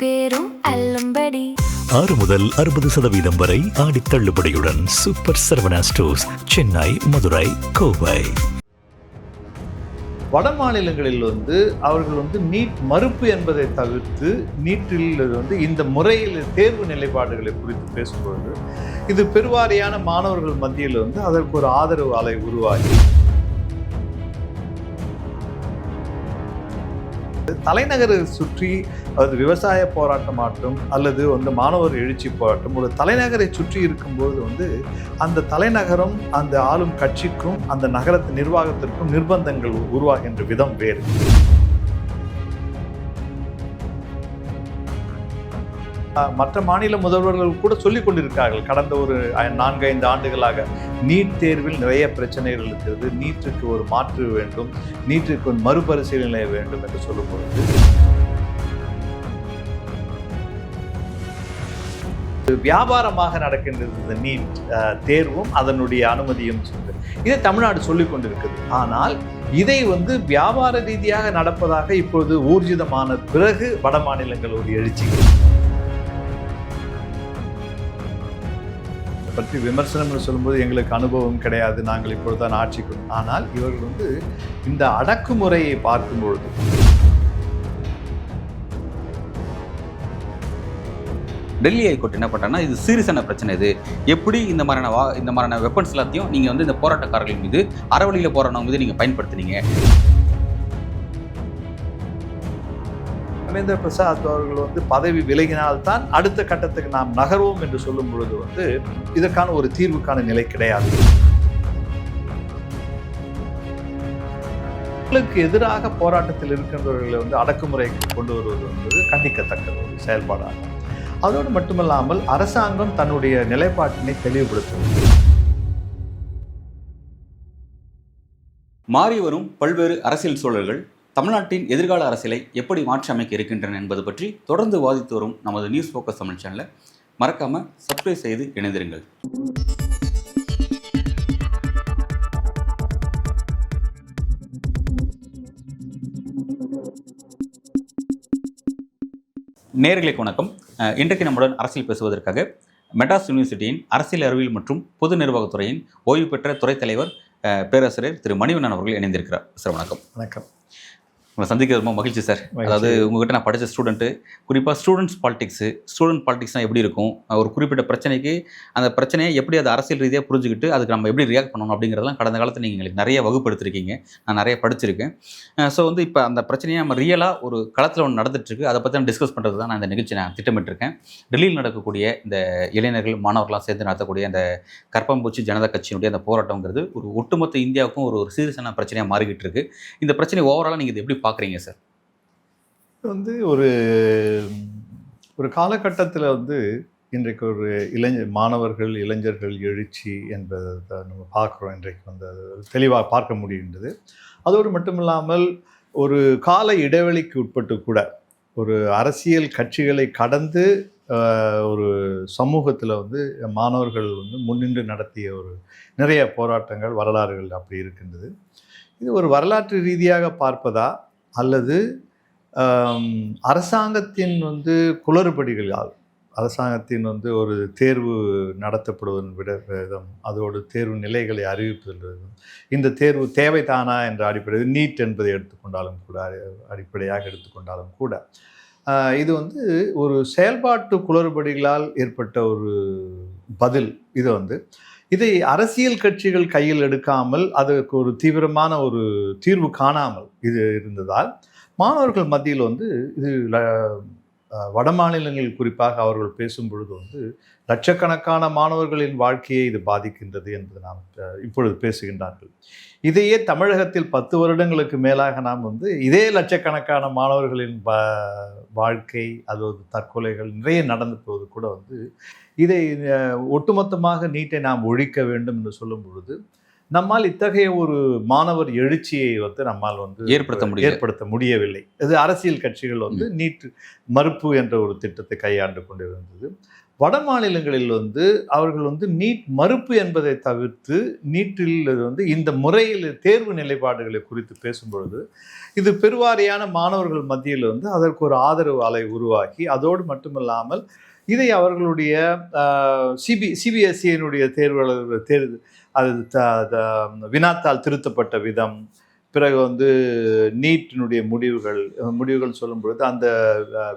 பேரும் அல்லும்படி 6 முதல் 60% வரை ஆடி தள்ளுபடியுடன் சூப்பர் சரவணா ஸ்டோர்ஸ், சென்னை, மதுரை, கோவை. வட மாநிலங்களில் அவர்கள் நீட் மறுப்பு என்பதை தவிர்த்து நீட்டில் இந்த முறையில் தேர்வு நிலைப்பாடுகளை குறித்து பேசும்பொழுது இது பெருவாரியான மாணவர்கள் மத்தியில் அதற்கு ஒரு ஆதரவு அலை உருவாகி தலைநகரை சுற்றி அது விவசாய போராட்டமாட்டும் அல்லது மாணவர் எழுச்சி போராட்டம் ஒரு தலைநகரை சுற்றி இருக்கும்போது அந்த தலைநகரம் அந்த ஆளும் கட்சிக்கும் அந்த நகரத்து நிர்வாகத்திற்கும் நிர்பந்தங்கள் உருவாகின்ற விதம் வேறு. மற்ற மாநில முதல்வர்கள் கூட சொல்லிக் கொண்டிருக்கிறார்கள். கடந்த ஒரு 4-5 ஆண்டுகளாக நீட் தேர்வில் நிறைய பிரச்சனைகள் இருக்கிறது, நீட்டுக்கு ஒரு மாற்று வேண்டும், நீட்டுக்கு ஒரு மறுபரிசீலனை வேண்டும் என்று சொல்லும்பொழுது வியாபாரமாக நடக்கின்றது இந்த நீட் தேர்வும் அதனுடைய அனுமதியும் இதை தமிழ்நாடு சொல்லிக் கொண்டிருக்கிறது. ஆனால் இதை வியாபார ரீதியாக நடப்பதாக இப்பொழுது ஊர்ஜிதமான பிறகு வட மாநிலங்கள் ஒரு எழுச்சி பற்றி விமர்சனம் சொல்லும்போது எங்களுக்கு அனுபவம் கிடையாது, நாங்கள் இப்பொழுதுதான் ஆட்சிக்கு. ஆனால் இவர்கள் இந்த அடக்குமுறையை பார்க்கும்பொழுது டெல்லி ஹைகோர்ட் என்ன பண்ணுறாங்கன்னா, இது சீரியஸான பிரச்சனை, இது எப்படி இந்த மாதிரியான வெப்பன்ஸ் எல்லாத்தையும் நீங்கள் இந்த போராட்டக்காரர்கள் மீது அறவழியில் போராட்டவங்க மீது நீங்கள் பயன்படுத்தினீங்க. ரவீந்திர பிரசாத் அவர்கள் பதவி விலகினால்தான் அடுத்த கட்டத்துக்கு நாம் நகர்வோம் என்று சொல்லும் பொழுது இதற்கான ஒரு தீர்வுக்கான நிலை கிடையாது. மக்களுக்கு எதிராக போராட்டத்தில் இருக்கின்றவர்களை அடக்குமுறைக்கு கொண்டு வருவது கண்டிக்கத்தக்க ஒரு செயல்பாடாகும். அதோடு மட்டுமல்லாமல் அரசாங்கம் தன்னுடைய நிலைப்பாட்டினை தெளிவுபடுத்தும். மாறி வரும் பல்வேறு அரசியல் சூழல்கள் தமிழ்நாட்டின் எதிர்கால அரசியலை எப்படி மாற்றி அமைக்க இருக்கின்றன என்பது பற்றி தொடர்ந்து வாதித்து வரும் நமது நியூஸ் ஃபோக்கஸ் தமிழ் சேனலை மறக்காமல் சப்ஸ்கிரைப் செய்து இணைந்திருங்கள். நேயர்களுக்கு வணக்கம். இன்றைக்கு நம்முடன் அரசியல் பேசுவதற்காக மெட்ராஸ் யூனிவர்சிட்டியின் அரசியல் அறிவியல் மற்றும் பொது நிர்வாகத்துறையின் ஓய்வு பெற்ற துறைத் தலைவர் பேராசிரியர் திரு மணிவண்ணன் அவர்கள் இணைந்திருக்கிறார். சார் வணக்கம். வணக்கம். உங்களை சந்திக்கிறது ரொம்ப மகிழ்ச்சி சார். அதாவது உங்கள்கிட்ட நான் படித்த ஸ்டூடெண்ட்டு, குறிப்பாக ஸ்டூடெண்ட் பாலிடிக்ஸ்னால் எப்படி இருக்கும், ஒரு குறிப்பிட்ட பிரச்சனைக்கு அந்த பிரச்சனையை எப்படி அதை அரசியல் ரீதியாக புரிஞ்சுக்கிட்டு அதுக்கு நம்ம எப்படி ரியாக்ட் பண்ணணும் அப்படிங்கிறதெல்லாம் கடந்த காலத்தில் நீங்கள் எங்களுக்கு நிறைய வகுப்படுத்திருக்கீங்க, நான் நிறைய படிச்சிருக்கேன். ஸோ இப்போ அந்த பிரச்சனையை நம்ம ரியலாக ஒரு களத்தில் ஒன்று நடந்துட்டுருக்கு, அதை பற்றி நான் டிஸ்கஸ் பண்ணுறது தான் நான் இந்த நிகழ்ச்சி நான் திட்டமிட்டிருக்கேன். டெல்லியில் நடக்கக்கூடிய இந்த இளைஞர்கள் மாணவர்களாக சேர்ந்து நடத்தக்கூடிய அந்த கற்பம்பூச்சி ஜனதா கட்சியினுடைய அந்த போராட்டங்கிறது ஒரு ஒட்டுமொத்த இந்தியாவுக்கும் ஒரு சீரியஸான பிரச்சனையாக மாறிக்கிட்டு இருக்கு. இந்த பிரச்சனை ஓவராலாக நீங்கள் இது எப்படி பார்க்குறீங்க சார்? ஒரு காலகட்டத்தில் இன்றைக்கு ஒரு மாணவர்கள் இளைஞர்கள் எழுச்சி என்பதை நம்ம பார்க்குறோம். இன்றைக்கு அது தெளிவாக பார்க்க முடிகின்றது. அதோடு மட்டுமில்லாமல் ஒரு கால இடைவெளிக்கு உட்பட்டு கூட ஒரு அரசியல் கட்சிகளை கடந்து ஒரு சமூகத்தில் மாணவர்கள் முன்னின்று நடத்திய ஒரு நிறைய போராட்டங்கள் வரலாறுகள் அப்படி இருக்கின்றது. இது ஒரு வரலாற்று ரீதியாக பார்ப்பதா அல்லது அரசாங்கத்தின் குளறுபடிகளால் அரசாங்கத்தின் ஒரு தேர்வு நடத்தப்படுவதன் விதம், அதோடு தேர்வு நிலைகளை அறிவிப்பதில் இந்த தேர்வு தேவைதானா என்ற அடிப்படையில் நீட் என்பதை எடுத்துக்கொண்டாலும் கூட அடிப்படையாக எடுத்துக்கொண்டாலும் கூட இது ஒரு செயல்பாட்டு குளறுபடிகளால் ஏற்பட்ட ஒரு பதில். இதை அரசியல் கட்சிகள் கையில் எடுக்காமல் அதற்கு ஒரு தீவிரமான ஒரு தீர்வு காணாமல் இது இருந்ததால் மாணவர்கள் மத்தியில் இது வட மாநிலங்கள் குறிப்பாக அவர்கள் பேசும் பொழுது லட்சக்கணக்கான மாணவர்களின் வாழ்க்கையை இது பாதிக்கின்றது என்று நாம் இப்பொழுது பேசுகின்றார்கள். இதையே தமிழகத்தில் 10 வருடங்களுக்கு மேலாக நாம் இதே லட்சக்கணக்கான மாணவர்களின் வாழ்க்கை, அதாவது தற்கொலைகள் நிறைய நடந்து போவது கூட இதை ஒட்டுமொத்தமாக நீட்டை நாம் ஒழிக்க வேண்டும் என்று சொல்லும் பொழுது நம்மால் இத்தகைய ஒரு மாணவர் எழுச்சியை நம்மால் ஏற்படுத்த முடியவில்லை. இது அரசியல் கட்சிகள் நீட் மறுப்பு என்ற ஒரு திட்டத்தை கையாண்டு கொண்டிருந்தது. வட மாநிலங்களில் வந்து அவர்கள் வந்து நீட் மறுப்பு என்பதை தவிர்த்து நீட்டில் வந்து இந்த முறையில் தேர்வு நிலைப்பாடுகளை குறித்து பேசும்பொழுது இது பெருவாரியான மாணவர்கள் மத்தியில் வந்து அதற்கு ஒரு ஆதரவு அலை உருவாக்கி, அதோடு மட்டுமில்லாமல் இதை அவர்களுடைய சிபிஎஸ்சியினுடைய தேர்வு அது வினாத்தால் திருத்தப்பட்ட விதம், பிறகு வந்து நீட்டினுடைய முடிவுகள் சொல்லும் பொழுது அந்த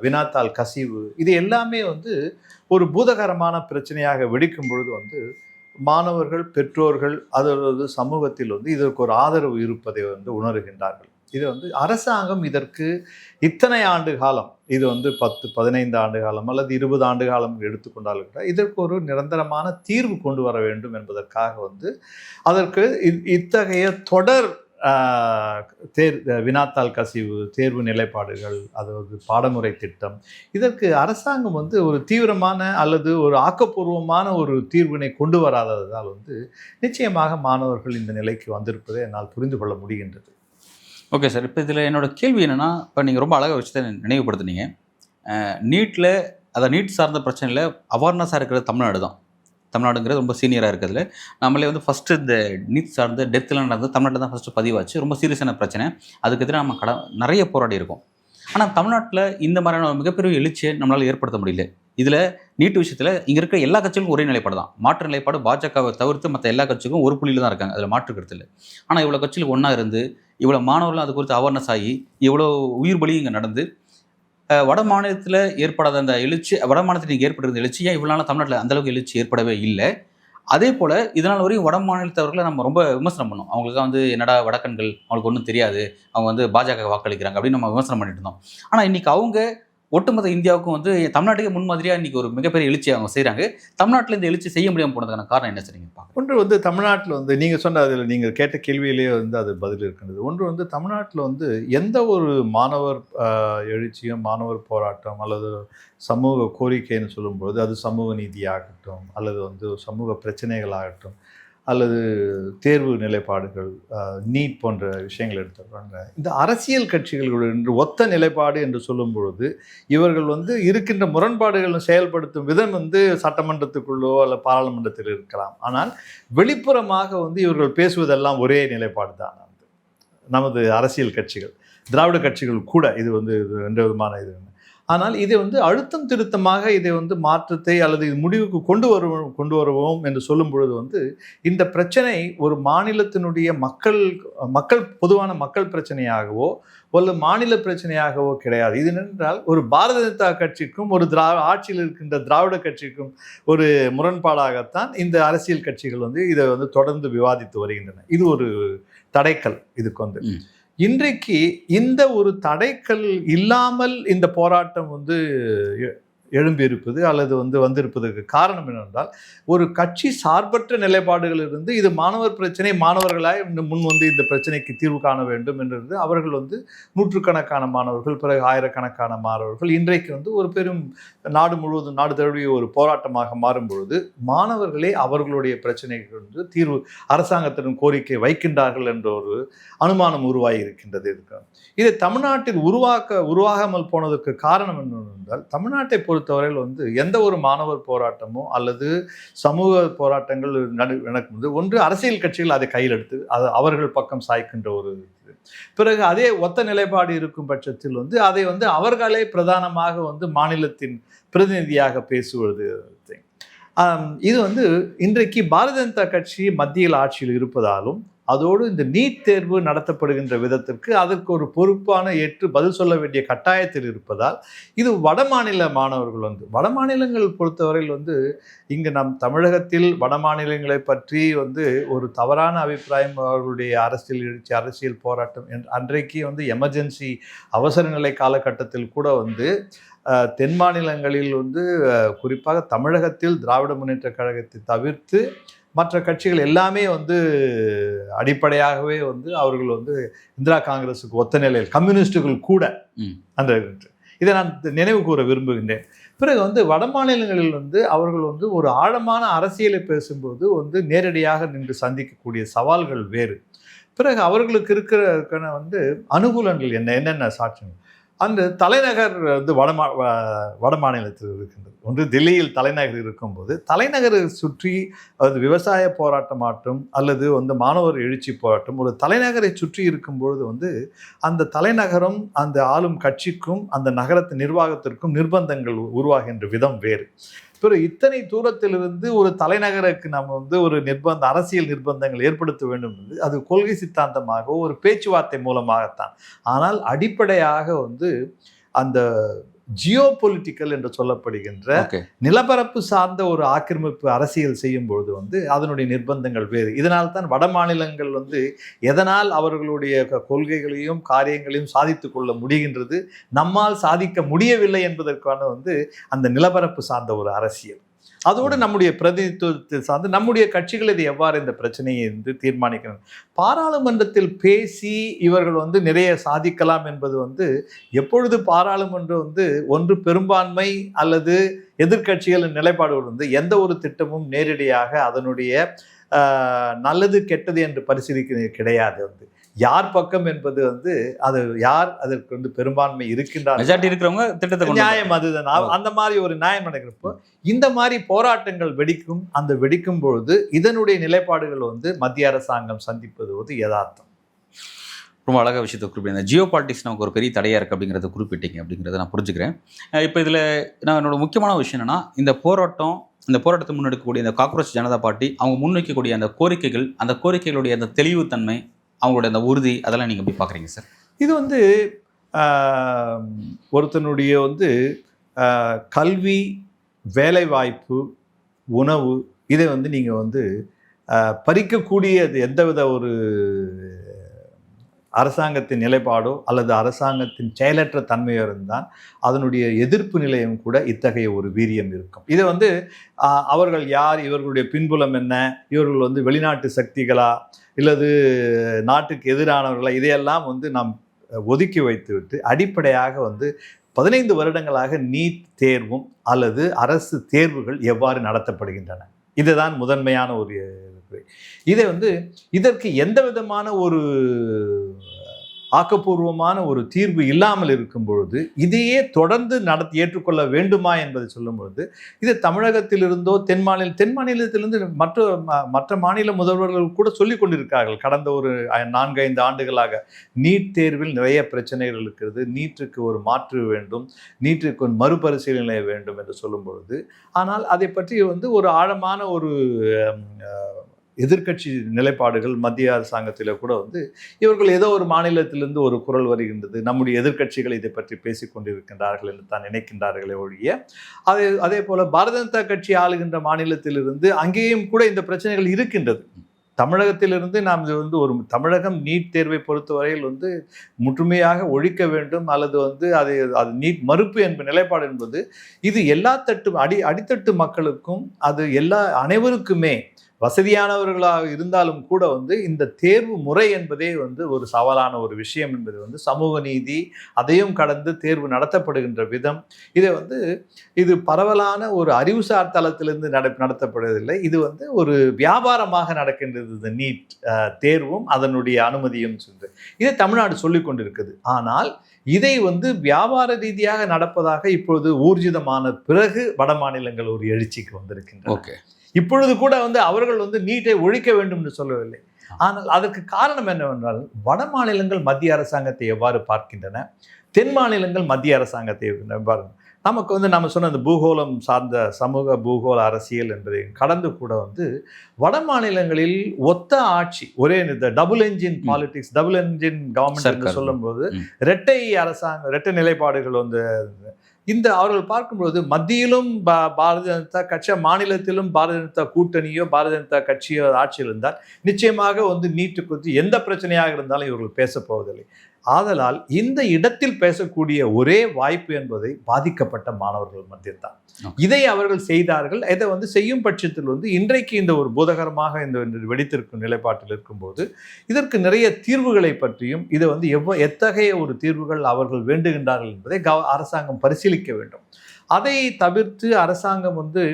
வினாத்தாள் கசிவு, இது எல்லாமே வந்து ஒரு பூதகரமான பிரச்சனையாக வெடிக்கும் பொழுது வந்து மாணவர்கள், பெற்றோர்கள், அதாவது சமூகத்தில் வந்து இதற்கு ஒரு ஆதரவு இருப்பதை வந்து உணர்கின்றார்கள். இது வந்து அரசாங்கம் இதற்கு இத்தனை ஆண்டு காலம், இது வந்து 10-15 ஆண்டு காலம் அல்லது 20 ஆண்டு காலம் எடுத்துக்கொண்டாலும் கூட இதற்கு ஒரு நிரந்தரமான தீர்வு கொண்டு வர வேண்டும் என்பதற்காக வந்து அதற்கு இத்தகைய தொடர் வினாத்தாள் கசிவு, தேர்வு நிலைப்பாடுகள், அதாவது பாடமுறை திட்டம், இதற்கு அரசாங்கம் வந்து ஒரு தீவிரமான அல்லது ஒரு ஆக்கப்பூர்வமான ஒரு தீர்வினை கொண்டு வராததால் வந்து நிச்சயமாக மாணவர்கள் இந்த நிலைக்கு வந்திருப்பதை என்னால் புரிந்து கொள்ள முடிகின்றது. ஓகே சார், இப்போ இதில் என்னோட கேள்வி என்னென்னா, இப்போ நீங்கள் ரொம்ப அழகாக விஷயத்தை நினைவுபடுத்துனீங்க. நீட்டில், அதாவது நீட் சார்ந்த பிரச்சனையில் அவேர்னஸாக இருக்கிறது தமிழ்நாடு தான். தமிழ்நாடுங்கிறது ரொம்ப சீனியராக இருக்கிறதுல நம்மளே வந்து ஃபஸ்ட்டு இந்த நீட் சார்ந்த டெத்துலாம் நடந்து தமிழ்நாட்டில் தான் ஃபஸ்ட்டு பதிவாச்சு. ரொம்ப சீரியஸான பிரச்சனை. அதுக்கு எதிராக நம்ம நிறைய போராடி இருக்கோம். ஆனால் தமிழ்நாட்டில் இந்த மாதிரியான மிகப்பெரிய எழுச்சியை நம்மளால் ஏற்படுத்த முடியல. இதில் நீட் விஷயத்தில் இங்கே இருக்கிற எல்லா கட்சிகளுக்கும் ஒரே நிலைப்பாடு தான். மாற்று நிலைப்பாடு பாஜகவை தவிர்த்து மற்ற எல்லா கட்சிக்கும் ஒரு புள்ளியில் தான் இருக்காங்க. அதில் மாற்று கருத்து இல்லை. ஆனால் இவ்வளோ கட்சிகள் ஒன்றா இருந்து, இவ்வளோ மாணவர்களும் அது குறித்து அவேர்னஸ் ஆகி, இவ்வளோ உயிர் பலி இங்கே நடந்து, வட மாநிலத்தில் ஏற்படாத அந்த எழுச்சி, வட மாநிலத்தில் நீங்கள் ஏற்பட்டிருந்த எழுச்சி ஏன் இவ்வளோ நாள் தமிழ்நாட்டில் அந்தளவுக்கு எழுச்சி ஏற்படவே இல்லை? அதே போல் இதனால் வரையும் வட மாநிலத்தவர்களை நம்ம ரொம்ப விமர்சனம் பண்ணோம். அவங்களுக்கு வந்து என்னடா வடக்கன்கள், அவங்களுக்கு ஒன்றும் தெரியாது, அவங்க வந்து பாஜக வாக்களிக்கிறாங்க அப்படின்னு நம்ம விமர்சனம் பண்ணிட்டு இருந்தோம். ஆனால் இன்றைக்கி அவங்க ஒட்டுமொத்த இந்தியாவுக்கும் வந்து தமிழ்நாட்டுக்கே முன்மாதிரியாக இன்றைக்கி ஒரு மிகப்பெரிய எழுச்சி அவங்க செய்கிறாங்க. தமிழ்நாட்டில் இந்த எழுச்சி செய்ய முடியாமல் போனதுக்கான காரணம் என்ன சரிங்க? ஒன்று வந்து தமிழ்நாட்டில் வந்து நீங்கள் சொன்ன அதில் நீங்கள் கேட்ட கேள்வியிலேயே வந்து அது பதில் இருக்கின்றது. ஒன்று வந்து தமிழ்நாட்டில் வந்து எந்த ஒரு மாணவர் எழுச்சியும், மாணவர் போராட்டம் அல்லது சமூக கோரிக்கைன்னு சொல்லும்பொழுது அது சமூக நீதியாகட்டும் அல்லது வந்து சமூக பிரச்சனைகளாகட்டும் அல்லது தேர்வு நிலைப்பாடுகள், நீட் போன்ற விஷயங்கள் எடுத்துக்கிறாங்க. இந்த அரசியல் கட்சிகள் என்று ஒத்த நிலைப்பாடு என்று சொல்லும் பொழுது இவர்கள் வந்து இருக்கின்ற முரண்பாடுகளை செயல்படுத்தும் விதம் வந்து சட்டமன்றத்துக்குள்ளோ அல்ல பாராளுமன்றத்தில் இருக்கலாம். ஆனால் வெளிப்புறமாக வந்து இவர்கள் பேசுவதெல்லாம் ஒரே நிலைப்பாடு தான். நமது அரசியல் கட்சிகள், திராவிட கட்சிகள் கூட இது வந்து எந்த விதமான இது. ஆனால் இதை வந்து அழுத்தம் திருத்தமாக இதை வந்து மாற்றத்தை அல்லது இது முடிவுக்கு கொண்டு வருவோம் என்று சொல்லும் பொழுது வந்து இந்த பிரச்சனை ஒரு மாநிலத்தினுடைய மக்கள் பொதுவான மக்கள் பிரச்சனையாகவோ ஒரு மாநில பிரச்சனையாகவோ கிடையாது. இது என்றால் ஒரு பாரதிய ஜனதா கட்சிக்கும் ஒரு ஆட்சியில் இருக்கின்ற திராவிட கட்சிக்கும் ஒரு முரண்பாடாகத்தான் இந்த அரசியல் கட்சிகள் வந்து இதை வந்து தொடர்ந்து விவாதித்து வருகின்றன. இது ஒரு தடைக்கல் இதுக்கு வந்து. இன்றைக்கு இந்த ஒரு தடைக்கல் இல்லாமல் இந்த போராட்டம் வந்து எழும்பியிருப்பது அல்லது வந்து வந்திருப்பதற்கு காரணம் என்னவென்றால் ஒரு கட்சி சார்பற்ற நிலைப்பாடுகள் இருந்து இது மாணவர் பிரச்சனை, மாணவர்களாய் முன் வந்து இந்த பிரச்சனைக்கு தீர்வு காண வேண்டும் என்றது அவர்கள் வந்து நூற்றுக்கணக்கான மாணவர்கள், பிறகு ஆயிரக்கணக்கான மாணவர்கள் இன்றைக்கு வந்து ஒரு பெரும் நாடு முழுவதும் நாடு தழுவிய ஒரு போராட்டமாக மாறும் பொழுது மாணவர்களே அவர்களுடைய பிரச்சனைக்கு வந்து தீர்வு அரசாங்கத்திடம் கோரிக்கை வைக்கின்றார்கள் என்ற ஒரு அனுமானம் உருவாகி இருக்கின்றது. இதை தமிழ்நாட்டில் உருவாகாமல் போனதற்கு காரணம் என்னவென்றால் தமிழ்நாட்டை பொறுத்தவரையில் வந்து எந்த ஒரு மாணவர் போராட்டமோ அல்லது சமூக போராட்டங்கள் நடக்கும்போது ஒன்று அரசியல் கட்சிகள் அதை கையில் எடுத்து அது அவர்கள் பக்கம் சாய்க்கின்ற ஒரு பிறகு அதே ஒத்த நிலைப்பாடு இருக்கும் பட்சத்தில் வந்து அதை வந்து அவர்களே பிரதானமாக வந்து மாநிலத்தின் பிரதிநிதியாக பேசுவது. இது வந்து இன்றைக்கு பாரதிய ஜனதா கட்சி மத்தியில் ஆட்சியில் இருப்பதாலும் அதோடு இந்த நீட் தேர்வு நடத்தப்படுகின்ற விதத்திற்கு அதற்கு ஒரு பொறுப்பான ஏற்று பதில் சொல்ல வேண்டிய கட்டாயத்தில் இருப்பதால் இது வட மாநில மாணவர்கள் வந்து வட மாநிலங்கள் பொறுத்தவரையில் வந்து இங்கு நம் தமிழகத்தில் வட மாநிலங்களை பற்றி வந்து ஒரு தவறான அபிப்பிராயம் அவர்களுடைய அரசியல் எழுச்சி, அரசியல் போராட்டம் அன்றைக்கு வந்து எமர்ஜென்சி அவசர நிலை காலகட்டத்தில் கூட வந்து தென் மாநிலங்களில் வந்து குறிப்பாக தமிழகத்தில் திராவிட முன்னேற்ற கழகத்தை தவிர்த்து மற்ற கட்சிகள் எல்லாமே வந்து அடிப்படையாகவே வந்து அவர்கள் வந்து இந்திரா காங்கிரஸுக்கு ஒத்த நிலையில், கம்யூனிஸ்டுகள் கூட அந்த இதை நான் நினைவு கூற விரும்புகின்றேன். பிறகு வந்து வட மாநிலங்களில் வந்து அவர்கள் வந்து ஒரு ஆழமான அரசியலை பேசும்போது வந்து நேரடியாக நின்று சந்திக்கக்கூடிய சவால்கள் வேறு. பிறகு அவர்களுக்கு இருக்கிற வந்து அனுகூலங்கள் என்னென்ன சாட்சியங்கள் அந்த தலைநகர் வந்து வட மாநிலத்தில் இருக்கின்றது. ஒன்று டெல்லியில் தலைநகர் இருக்கும்போது தலைநகரை சுற்றி அது விவசாய போராட்டமாட்டும் அல்லது வந்து மாணவர் எழுச்சி போராட்டம் ஒரு தலைநகரை சுற்றி இருக்கும்பொழுது வந்து அந்த தலைநகரம் அந்த ஆளும் கட்சிக்கும் அந்த நகரத்து நிர்வாகத்திற்கும் நிர்பந்தங்கள் உருவாகின்ற விதம் வேறு. பிறகு இத்தனை தூரத்திலிருந்து ஒரு தலைநகருக்கு நம்ம வந்து ஒரு அரசியல் நிர்பந்தங்கள் ஏற்படுத்த வேண்டும் என்று அது கொள்கை சித்தாந்தமாக ஒரு பேச்சுவார்த்தை மூலமாகத்தான். ஆனால் அடிப்படையாக வந்து அந்த ஜியோ பொலிட்டிக்கல் என்று சொல்லப்படுகின்ற நிலப்பரப்பு சார்ந்த ஒரு ஆக்கிரமிப்பு அரசியல் செய்யும் பொழுது வந்து அதனுடைய நிர்பந்தங்கள் வேறு. இதனால் தான் வட மாநிலங்கள் வந்து எதனால் அவர்களுடைய கொள்கைகளையும் காரியங்களையும் சாதித்து கொள்ள முடிகின்றது, நம்மால் சாதிக்க முடியவில்லை என்பதற்கான வந்து அந்த நிலப்பரப்பு சார்ந்த ஒரு அரசியல். அதோடு நம்முடைய பிரதிநிதித்துவத்தை சார்ந்து நம்முடைய கட்சிகள் இது எவ்வாறு இந்த பிரச்சனையை வந்து தீர்மானிக்கணும். பாராளுமன்றத்தில் பேசி இவர்கள் வந்து நிறைய சாதிக்கலாம் என்பது வந்து எப்பொழுது பாராளுமன்றம் வந்து ஒன்று பெரும்பான்மை அல்லது எதிர்கட்சிகளின் நிலைப்பாடுகள் வந்து எந்த ஒரு திட்டமும் நேரடியாக அதனுடைய நல்லது கெட்டது என்று பரிசீலிக்க கிடையாது. வந்து யார் பக்கம் என்பது வந்து அது யார் அதற்கு வந்து பெரும்பான்மை இருக்கிறவங்க திட்டத்தை நியாயம் அதுதான். அந்த மாதிரி ஒரு நியாயம் நடக்கிறப்போ இந்த மாதிரி போராட்டங்கள் வெடிக்கும். அந்த வெடிக்கும் பொழுது இதனுடைய நிலைப்பாடுகள் வந்து மத்திய அரசாங்கம் சந்திப்பது வந்து யதார்த்தம். ரொம்ப அழகாக விஷயத்தை குறிப்பிட்டேன். ஜியோ பாலிட்டிக்ஸ் நமக்கு ஒரு பெரிய தடையாக இருக்குது அப்படிங்கிறத குறிப்பிட்டீங்க அப்படிங்கிறத நான் புரிஞ்சுக்கிறேன். இப்போ இதில் நான் என்னோட முக்கியமான விஷயம் என்னென்னா இந்த போராட்டத்தை முன்னெடுக்கக்கூடிய இந்த காக்ரோச் ஜனதா பார்ட்டி அவங்க முன்வைக்கக்கூடிய அந்த கோரிக்கைகள், அந்த கோரிக்கைகளுடைய அந்த தெளிவுத்தன்மை, அவங்களோட அந்த உறுதி, அதெல்லாம் நீங்கள் எப்படி பார்க்குறீங்க சார்? இது வந்து ஒருத்தனுடைய வந்து கல்வி, வேலைவாய்ப்பு, உணவு இதை வந்து நீங்கள் வந்து பறிக்கக்கூடியது எந்தவித ஒரு அரசாங்கத்தின் நிலைப்பாடோ அல்லது அரசாங்கத்தின் செயலற்ற தன்மையோ இருந்தால் அதனுடைய எதிர்ப்பு நிலையம் கூட இத்தகைய ஒரு வீரியம் இருக்கும். இதை வந்து அவர்கள் யார், இவர்களுடைய பின்புலம் என்ன, இவர்கள் வந்து வெளிநாட்டு சக்திகளா இல்லது நாட்டுக்கு எதிரானவர்களா, இதையெல்லாம் வந்து நாம் ஒதுக்கி வைத்துவிட்டு அடிப்படையாக வந்து 15 வருடங்களாக நீட் தேர்வும் அல்லது அரசு தேர்வுகள் எவ்வாறு நடத்தப்படுகின்றன, இதுதான் முதன்மையான ஒரு இதை வந்து இதற்கு எந்த விதமான ஒரு ஆக்கப்பூர்வமான ஒரு தீர்வு இல்லாமல் இருக்கும் பொழுது இதையே தொடர்ந்து ஏற்றுக்கொள்ள வேண்டுமா என்பதை சொல்லும் பொழுது இது தமிழகத்திலிருந்தோ தென் மாநிலத்திலிருந்து மற்ற மாநில முதல்வர்கள் கூட சொல்லிக் கொண்டிருக்கிறார்கள். கடந்த ஒரு 4-5 ஆண்டுகளாக நீட் தேர்வில் நிறைய பிரச்சனைகள் இருக்கிறது, நீட்டுக்கு ஒரு மாற்று வேண்டும், நீட்டுக்கு ஒரு மறுபரிசீலனை வேண்டும் என்று சொல்லும் பொழுது, ஆனால் அதை பற்றி வந்து ஒரு ஆழமான ஒரு எதிர்க்கட்சி நிலைப்பாடுகள் மத்திய அரசாங்கத்தில் கூட வந்து இவர்கள் ஏதோ ஒரு மாநிலத்திலிருந்து ஒரு குரல் வருகின்றது, நம்முடைய எதிர்க்கட்சிகள் இதை பற்றி பேசிக்கொண்டிருக்கின்றார்கள் என்று தான் நினைக்கின்றார்களே ஒழிய அதே போல பாரதிய ஜனதா கட்சி ஆளுகின்ற மாநிலத்திலிருந்து அங்கேயும் கூட இந்த பிரச்சனைகள் இருக்கின்றது. தமிழகத்திலிருந்து நாம் இது வந்து ஒரு தமிழகம் நீட் தேர்வை பொறுத்தவரையில் வந்து முற்றுமையாக ஒழிக்க வேண்டும் அல்லது வந்து அது நீட் மறுப்பு என்ற நிலைப்பாடு என்பது இது எல்லா அடித்தட்டு மக்களுக்கும் அது அனைவருக்குமே வசதியானவர்களாக இருந்தாலும் கூட வந்து இந்த தேர்வு முறை என்பதே வந்து ஒரு சவாலான ஒரு விஷயம் என்பது வந்து சமூக நீதி அதையும் கடந்து தேர்வு நடத்தப்படுகின்ற விதம் இதை வந்து இது பரவலான ஒரு அறிவுசார் தளத்திலிருந்து நடத்தப்படுவதில்லை. இது வந்து ஒரு வியாபாரமாக நடக்கின்றது இந்த நீட் தேர்வும் அதனுடைய அனுமதியும் சொல்லி இதை தமிழ்நாடு சொல்லிக் கொண்டிருக்குது. ஆனால் இதை வந்து வியாபார ரீதியாக நடப்பதாக இப்பொழுது ஊர்ஜிதமான பிறகு வட மாநிலங்கள் ஒரு எழுச்சிக்கு வந்திருக்கின்றன. இப்பொழுது கூட வந்து அவர்கள் வந்து நீட்டை ஒழிக்க வேண்டும் என்று சொல்லவில்லை. ஆனால் அதற்கு காரணம் என்னவென்றால் வட மாநிலங்கள் மத்திய அரசாங்கத்தை எவ்வாறு பார்க்கின்றன, தென் மாநிலங்கள் மத்திய அரசாங்கத்தை எவ்வாறு, நமக்கு வந்து நம்ம சொன்ன அந்த பூகோளம் சார்ந்த சமூக பூகோள அரசியல் என்பதை கடந்து கூட வந்து வட மாநிலங்களில் ஒத்த ஆட்சி ஒரே இந்த double engine politics, double engine government என்று சொல்லும்போது இரட்டை நிலைப்பாடுகள் வந்து இந்த அவர்கள் பார்க்கும்போது மத்தியிலும் பாரதிய ஜனதா கட்சி, மாநிலத்திலும் பாரதிய ஜனதா கூட்டணியோ பாரதிய ஜனதா கட்சியோ ஆட்சியில் இருந்தால் நிச்சயமாக வந்து நீட்டு குறித்து எந்த பிரச்சனையாக இருந்தாலும் இவர்கள் பேசப் போவதில்லை. ஆதலால் இந்த இடத்தில் பேசக்கூடிய ஒரே வாய்ப்பு என்பதை பாதிக்கப்பட்ட மாணவர்கள் மத்தியில் தான். இதை அவர்கள் செய்தார்கள். இதை வந்து செய்யும் பட்சத்தில் வந்து இன்றைக்கு இந்த ஒரு பூதகரமாக இந்த வெடித்திருக்கும் நிலைப்பாட்டில் இருக்கும்போது இதற்கு நிறைய தீர்வுகளை பற்றியும் இதை வந்து எத்தகைய ஒரு தீர்வுகள் அவர்கள் வேண்டுகின்றார்கள் என்பதை அரசாங்கம் பரிசீலிக்க வேண்டும். அதை தவிர்த்து அரசாங்கம் வந்து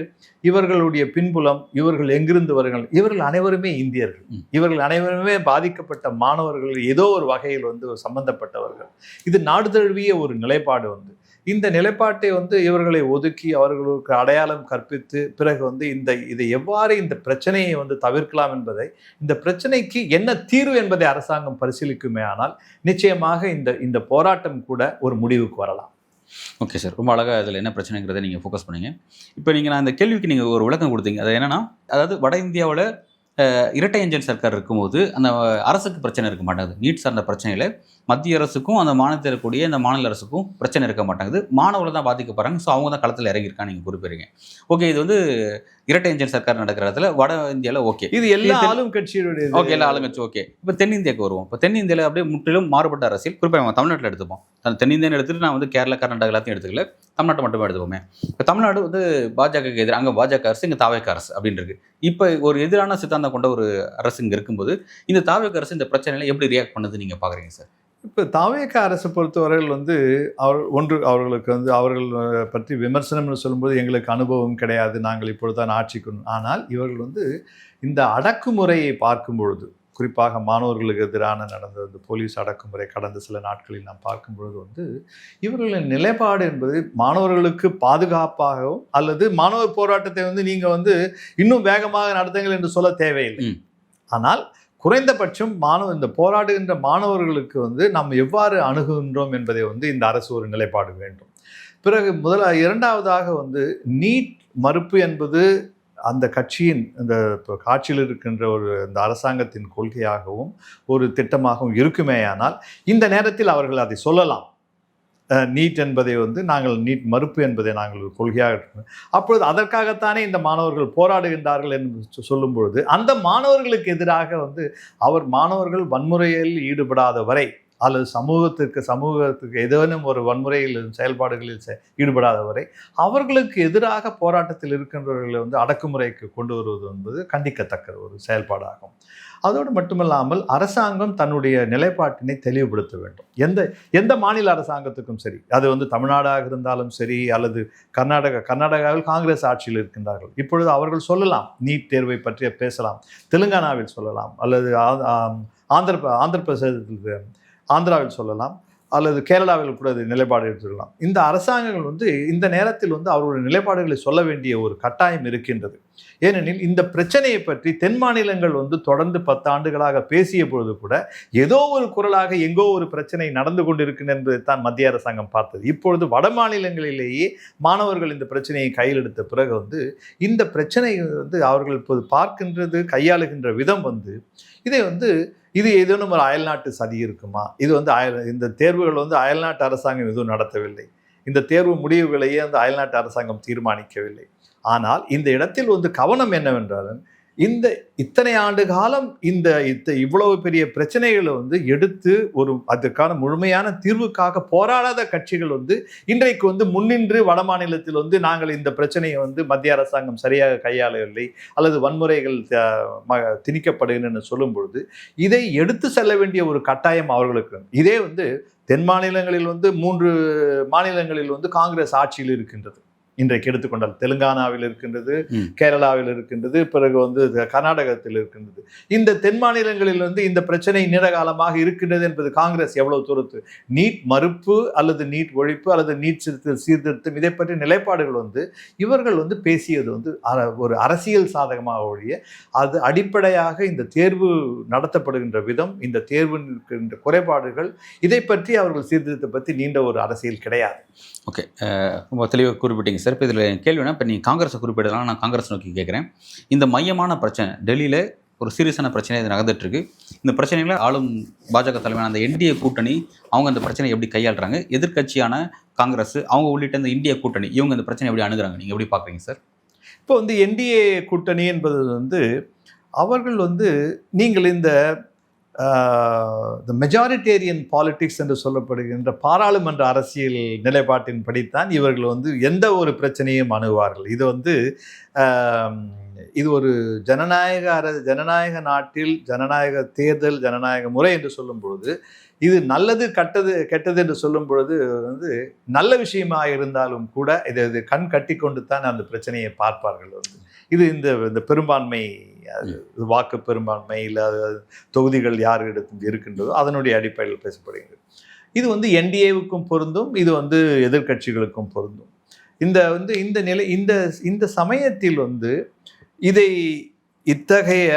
இவர்களுடைய பின்புலம், இவர்கள் எங்கிருந்து வருகிறார்கள், இவர்கள் அனைவருமே இந்தியர்கள், இவர்கள் அனைவருமே பாதிக்கப்பட்ட மாணவர்கள், ஏதோ ஒரு வகையில் வந்து சம்பந்தப்பட்டவர்கள். இது நாடு தழுவிய ஒரு நிலைப்பாடு வந்து இந்த நிலைப்பாட்டை வந்து இவர்களை ஒதுக்கி அவர்களுக்கு அடையாளம் கற்பித்து பிறகு வந்து இதை எவ்வாறு இந்த பிரச்சனையை வந்து தவிர்க்கலாம் என்பதை, இந்த பிரச்சனைக்கு என்ன தீர்வு என்பதை அரசாங்கம் பரிசீலிக்குமே ஆனால் நிச்சயமாக இந்த போராட்டம் கூட ஒரு முடிவுக்கு வரலாம். ஓகே சார், ரொம்ப அழகாக அதில் என்ன பிரச்சனைங்கிறத நீங்கள் ஃபோக்கஸ் பண்ணீங்க. இப்போ நான் அந்த கேள்விக்கு நீங்கள் ஒரு விளக்கம் கொடுத்தீங்க. அது என்னன்னா, அதாவது வட இந்தியாவில் இரட்டை என்ஜின் சர்க்கார் இருக்கும்போது அந்த அரசுக்கு பிரச்சனை இருக்க மாட்டாங்குது. நீட் சார்ந்த பிரச்சனையில் மத்திய அரசுக்கும் அந்த மாநிலத்தில் இருக்கக்கூடிய இந்த மாநில அரசுக்கும் பிரச்சனை இருக்க மாட்டாங்குது. மாணவர்கள் தான் பாதிக்கப்படுறாங்க. ஸோ அவங்க தான் களத்தில் இறங்கியிருக்கான்னு நீங்கள் குறிப்பிடுறீங்க. ஓகே, இது வந்து இரட்டை என்ஜின் சர்க்கார் நடக்கிற இடத்துல வட இந்தியாவில் ஓகே, இது எல்லா ஆளும் கட்சியுடைய ஓகே, எல்லா ஆளுங்கட்சி ஓகே. இப்போ தென்னிந்தியாவுக்கு வருவோம். இப்போ தென்னிந்தியாவில் அப்படியே முற்றிலும் மாறுபட்ட அரசியல். குறிப்பாக நம்ம தமிழ்நாட்டில் எடுத்துப்போம். தென்னிந்தியான்னு எடுத்துகிட்டு நான் வந்து கேரளா, கர்நாடகா எல்லாத்தையும் எடுத்துக்கல, தமிழ்நாட்டை மட்டுமே எடுத்துப்போமே. இப்போ தமிழ்நாடு வந்து பாஜகவுக்கு எதிராக, அங்கே பாஜக அரசு, இங்கே தாவேக அரசு அப்படின்னு இருக்கு. இப்போ ஒரு எதிரான சித்தாந்தம் கொண்ட ஒரு அரசு இங்கே இருக்கும்போது இந்த தாவேக அரசு இந்த பிரச்சனையில் எப்படி ரியாக்ட் பண்ணுது நீங்கள் பார்க்குறீங்க சார்? இப்போ தாவேக அரசை பொறுத்தவரையில் வந்து அவர்களுக்கு வந்து அவர்கள் பற்றி விமர்சனம்னு சொல்லும்போது எங்களுக்கு அனுபவம் கிடையாது, நாங்கள் இப்பொழுது தான் ஆட்சிக்கு. ஆனால் இவர்கள் வந்து இந்த அடக்குமுறையை பார்க்கும் பொழுது, குறிப்பாக மாணவர்களுக்கு எதிரான நடந்த இந்த போலீஸ் அடக்குமுறை கடந்த சில நாட்களில் நாம் பார்க்கும் பொழுது வந்து இவர்களின் நிலைப்பாடு என்பது மாணவர்களுக்கு பாதுகாப்பாகவும் அல்லது மாணவர் போராட்டத்தை வந்து நீங்கள் வந்து இன்னும் வேகமாக நடத்துங்கள் என்று சொல்ல தேவையில்லை. ஆனால் குறைந்தபட்சம் இந்த போராடுகின்ற மாணவர்களுக்கு வந்து நாம் எவ்வாறு அணுகுகின்றோம் என்பதை வந்து இந்த அரசு ஒரு நிலைப்பாடு வேண்டும். பிறகு இரண்டாவதாக வந்து நீட் மறுப்பு என்பது அந்த கட்சியின் இந்த காட்சியில் இருக்கின்ற இந்த அரசாங்கத்தின் கொள்கையாகவும் ஒரு திட்டமாகவும் இருக்குமேயானால் இந்த நேரத்தில் அவர்கள் அதை சொல்லலாம். நீட் என்பதை வந்து நாங்கள் நீட் மறுப்பு என்பதை நாங்கள் கொள்கையாக இருக்கணும். அப்பொழுது அதற்காகத்தானே இந்த மாணவர்கள் போராடுகின்றார்கள் என்று சொல்லும் பொழுது அந்த மாணவர்களுக்கு எதிராக வந்து மாணவர்கள் வன்முறையில் ஈடுபடாத வரை அல்லது சமூகத்துக்கு ஏதேனும் ஒரு வன்முறையில் செயல்பாடுகளில் ஈடுபடாத வரை அவர்களுக்கு எதிராக போராட்டத்தில் இருக்கின்றவர்களை வந்து அடக்குமுறைக்கு கொண்டு வருவது என்பது கண்டிக்கத்தக்க ஒரு செயல்பாடாகும். அதோடு மட்டுமல்லாமல் அரசாங்கம் தன்னுடைய நிலைப்பாட்டினை தெளிவுபடுத்த வேண்டும். எந்த மாநில அரசாங்கத்துக்கும் சரி, அது வந்து தமிழ்நாடாக இருந்தாலும் சரி அல்லது கர்நாடகாவில் காங்கிரஸ் ஆட்சியில் இருக்கின்றார்கள். இப்பொழுது அவர்கள் சொல்லலாம், நீட் தேர்வை பற்றி பேசலாம், தெலுங்கானாவில் சொல்லலாம், அல்லது ஆந்திர பிரதேசத்தில் ஆந்திராவில் சொல்லலாம், அல்லது கேரளாவில் கூட நிலைப்பாடு எடுத்துக்கலாம். இந்த அரசாங்கங்கள் வந்து இந்த நேரத்தில் வந்து அவர்களுடைய நிலைப்பாடுகளை சொல்ல வேண்டிய ஒரு கட்டாயம் இருக்கின்றது. ஏனெனில் இந்த பிரச்சனையை பற்றி தென் மாநிலங்கள் வந்து தொடர்ந்து 10 ஆண்டுகளாக பேசிய பொழுது கூட ஏதோ ஒரு குரலாக எங்கோ ஒரு பிரச்சனை நடந்து கொண்டிருக்கின்றது என்பதைத்தான் மத்திய அரசாங்கம் பார்த்தது. இப்பொழுது வட மாநிலங்களிலேயே மாணவர்கள் இந்த பிரச்சனையை கையில் எடுத்த பிறகு வந்து இந்த பிரச்சனை வந்து அவர்கள் இப்போது பார்க்கின்றது, கையாளுகின்ற விதம் வந்து இது ஏதேனும் ஒரு அயல்நாட்டு சதி இருக்குமா? இது வந்து இந்த தேர்வுகள் வந்து அயல்நாட்டு அரசாங்கம் எதுவும் நடத்தவில்லை. இந்த தேர்வு முடிவுகளையே அந்த அயல்நாட்டு அரசாங்கம் தீர்மானிக்கவில்லை. ஆனால் இந்த இடத்தில் வந்து கவனம் என்னவென்றால், இத்தனை ஆண்டு காலம் இவ்வளவு பெரிய பிரச்சனைகளை வந்து எடுத்து அதற்கான முழுமையான தீர்வுக்காக போராடாத கட்சிகள் வந்து இன்றைக்கு வந்து முன்னின்று வட மாநிலத்தில் வந்து நாங்கள் இந்த பிரச்சனையை வந்து மத்திய அரசாங்கம் சரியாக கையாளவில்லை அல்லது வன்முறைகள் திணிக்கப்படுகின்றன சொல்லும் பொழுது இதை எடுத்து செல்ல வேண்டிய ஒரு கட்டாயம் அவர்களுக்கு. இதே வந்து தென் மாநிலங்களில் வந்து 3 மாநிலங்களில் வந்து காங்கிரஸ் ஆட்சியில் இருக்கின்றது. இன்றைக்கு எடுத்துக்கொண்டால் தெலுங்கானாவில் இருக்கின்றது, கேரளாவில் இருக்கின்றது, பிறகு வந்து கர்நாடகத்தில் இருக்கின்றது. இந்த தென் மாநிலங்களில் வந்து இந்த பிரச்சனை நீண்ட காலமாக இருக்கின்றது என்பது காங்கிரஸ் எவ்வளவு தூரத்து நீட் மறுப்பு அல்லது நீட் ஒழிப்பு அல்லது நீட் சீர்திருத்தம் இதை பற்றிய நிலைப்பாடுகள் வந்து இவர்கள் வந்து பேசியது வந்து ஒரு அரசியல் சாதகமாக ஒழிய அது அடிப்படையாக இந்த தேர்வு நடத்தப்படுகின்ற விதம், இந்த தேர்வு இருக்கின்ற குறைபாடுகள், இதை பற்றி அவர்கள் சீர்திருத்தத்தை பற்றி நீண்ட ஒரு அரசியல் கிடையாது. ஓகே, ரொம்ப தெளிவாக குறிப்பிட்டீங்க சார். இப்போ இதில் கேள்வினா, இப்போ நீங்கள் காங்கிரஸை குறிப்பிடலாம், நான் காங்கிரஸ் நோக்கி கேட்குறேன். இந்த மையமான பிரச்சனை டெல்லியில் ஒரு சீரியஸான பிரச்சனை இது நடந்துட்டுருக்கு. இந்த பிரச்சனைகளை ஆளும் பாஜக தலைமையான அந்த என்டிஏ கூட்டணி அவங்க அந்த பிரச்சனையை எப்படி கையாளுறாங்க, எதிர்க்கட்சியான காங்கிரஸ் அவங்க உள்ளிட்ட இந்த இந்திய கூட்டணி இவங்க இந்த பிரச்சனை எப்படி அணுகுறாங்க, நீங்கள் எப்படி பார்க்குறீங்க சார்? இப்போ வந்து என்டிஏ கூட்டணி என்பது வந்து அவர்கள் வந்து நீங்கள் இந்த மெஜாரிட்டேரியன் பாலிடிக்ஸ் என்று சொல்லப்படுகின்ற பாராளுமன்ற அரசியல் நிலைப்பாட்டின் படித்தான் இவர்கள் வந்து எந்த ஒரு பிரச்சனையும் அணுகுவார்கள். இது ஒரு ஜனநாயக நாட்டில் ஜனநாயக தேர்தல், ஜனநாயக முறை என்று சொல்லும் பொழுது இது நல்லது கெட்டது என்று சொல்லும் பொழுது வந்து நல்ல விஷயமாக இருந்தாலும் கூட இது கண் கட்டி கொண்டு தான் அந்த பிரச்சனையை பார்ப்பார்கள். வந்து இது இந்த பெரும்பான்மை வாக்கு பெரும்பான்மை இல்லை தொகுதிகள் யாரிடத்தில் இருக்கின்றதோ அதனுடைய அடிப்படையில் பேசப்படுகிறது. இது வந்து என்டிஏவுக்கும் பொருந்தும், இது வந்து எதிர்கட்சிகளுக்கும் பொருந்தும். இந்த நிலை இந்த சமயத்தில் வந்து இதை இத்தகைய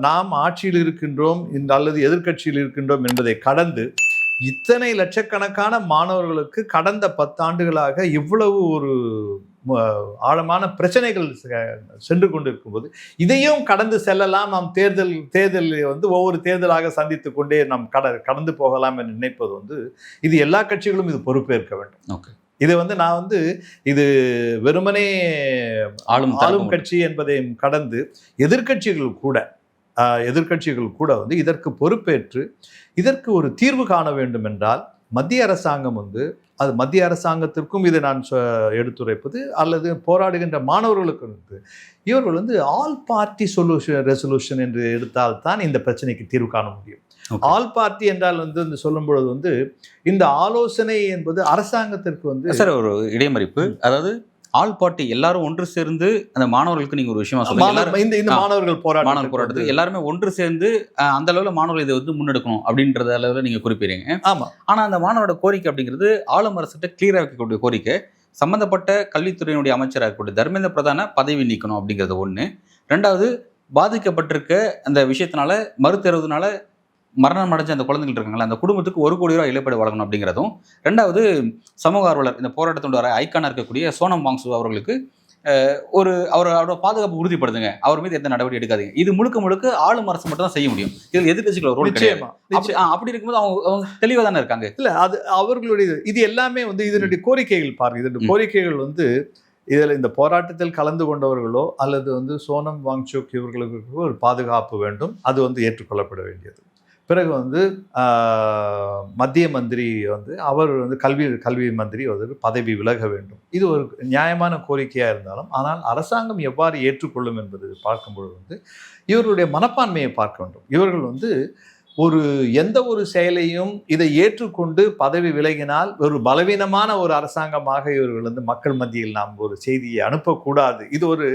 நாம் ஆட்சியில் இருக்கின்றோம் அல்லது எதிர்க்கட்சியில் இருக்கின்றோம் என்பதை கடந்து இத்தனை லட்சக்கணக்கான மாணவர்களுக்கு கடந்த 10 ஆண்டுகளாக இவ்வளவு ஒரு ஆழமான பிரச்சனைகள் சென்று கொண்டிருக்கும் போது இதையும் கடந்து செல்லலாம், நாம் தேர்தல் வந்து ஒவ்வொரு தேர்தலாக சந்தித்து கொண்டே நாம் கடந்து போகலாம் என்று நினைப்பது வந்து இது எல்லா கட்சிகளும் இது பொறுப்பேற்க வேண்டும். ஓகே, இது வந்து நான் வந்து இது வெறுமனே ஆளும் கட்சி என்பதை கடந்து எதிர்க்கட்சிகள் கூட வந்து இதற்கு பொறுப்பேற்று இதற்கு ஒரு தீர்வு காண வேண்டும் என்றால் மத்திய அரசாங்கம் வந்து அது மத்திய அரசாங்கத்திற்கும் இதை நான் எடுத்துரைப்பது அல்லது போராடுகின்ற மாணவர்களுக்கு வந்து இவர்கள் வந்து ஆல் பார்ட்டி ரெசல்யூஷன் என்று எடுத்தால் தான் இந்த பிரச்சனைக்கு தீர்வு காண முடியும். ஆல் பார்ட்டி என்றால் வந்து சொல்லும் பொழுது வந்து இந்த ஆலோசனை என்பது அரசாங்கத்திற்கு வந்து சார் ஒரு இடைமறிப்பு, அதாவது ஆல் பார்ட்டி எல்லாரும் ஒன்று சேர்ந்து அந்த மாணவர்களுக்கு நீங்க ஒரு விஷயமா சொல்லுங்க, இந்த மாணவர்கள் போராட்டத்துக்கு எல்லாருமே ஒன்று சேர்ந்து அந்த அளவுல மாணவர்கள் இதை வந்து முன்னெடுக்கணும் அப்படின்றத அளவுல நீங்க குறிப்பிடுறீங்க. ஆமா, ஆனா அந்த மாணவரோட கோரிக்கை அப்படிங்கிறது ஆளும் அரசுகிட்ட கிளியரா வைக்கக்கூடிய கோரிக்கை, சம்பந்தப்பட்ட கல்வித்துறையினுடைய அமைச்சராக இருக்கக்கூடிய தர்மேந்திர பிரதான பதவி நீக்கணும் அப்படிங்கிறது ஒண்ணு. ரெண்டாவது, பாதிக்கப்பட்டிருக்க அந்த விஷயத்தினால மறுதேர்வுனால மரணம் அடைஞ்ச அந்த குழந்தைகள் இருக்காங்களா அந்த குடும்பத்துக்கு 1 கோடி ரூபாய் இழப்பீடு வழங்கணும் அப்படிங்கிறதும். ரெண்டாவது, சமூக ஆர்வலர் இந்த போராட்டத்தோட ஐக்கானா இருக்கக்கூடிய சோனம் வாங்சு அவர்களுக்கு அவரோட பாதுகாப்பு உறுதிப்படுத்துங்க, அவர் மீது எந்த நடவடிக்கை எடுக்காதீங்க. இது முழுக்க ஆளும் அரசு மட்டும் தான் செய்ய முடியும், இதில் எதிர்க்கட்சிகள் ரோல் கிடையாது. அப்படி இருக்கும்போது அவங்க தெளிவாக தானே இருக்காங்க. இல்ல அது அவர்களுடைய இது எல்லாமே வந்து இதனுடைய கோரிக்கைகள் பாருங்க. இதனுடைய கோரிக்கைகள் வந்து இதில் இந்த போராட்டத்தில் கலந்து கொண்டவர்களோ அல்லது வந்து சோனம் வாங்சுக் இவர்களுக்கு ஒரு பாதுகாப்பு வேண்டும், அது வந்து ஏற்றுக்கொள்ளப்பட வேண்டியது. பிறகு வந்து மத்திய மந்திரி வந்து அவர் வந்து கல்வி மந்திரி வந்து பதவி விலக வேண்டும். இது ஒரு நியாயமான கோரிக்கையாக இருந்தாலும் ஆனால் அரசாங்கம் எவ்வாறு ஏற்றுக்கொள்ளும் என்பது பார்க்கும்பொழுது வந்து இவர்களுடைய மனப்பான்மையை பார்க்க வேண்டும். இவர்கள் வந்து எந்த ஒரு செயலையும் இதை ஏற்றுக்கொண்டு பதவி விலகினால் ஒரு பலவீனமான ஒரு அரசாங்கமாக இவர்கள் வந்து மக்கள் மத்தியில் நாம் ஒரு செய்தியை அனுப்பக்கூடாது. இது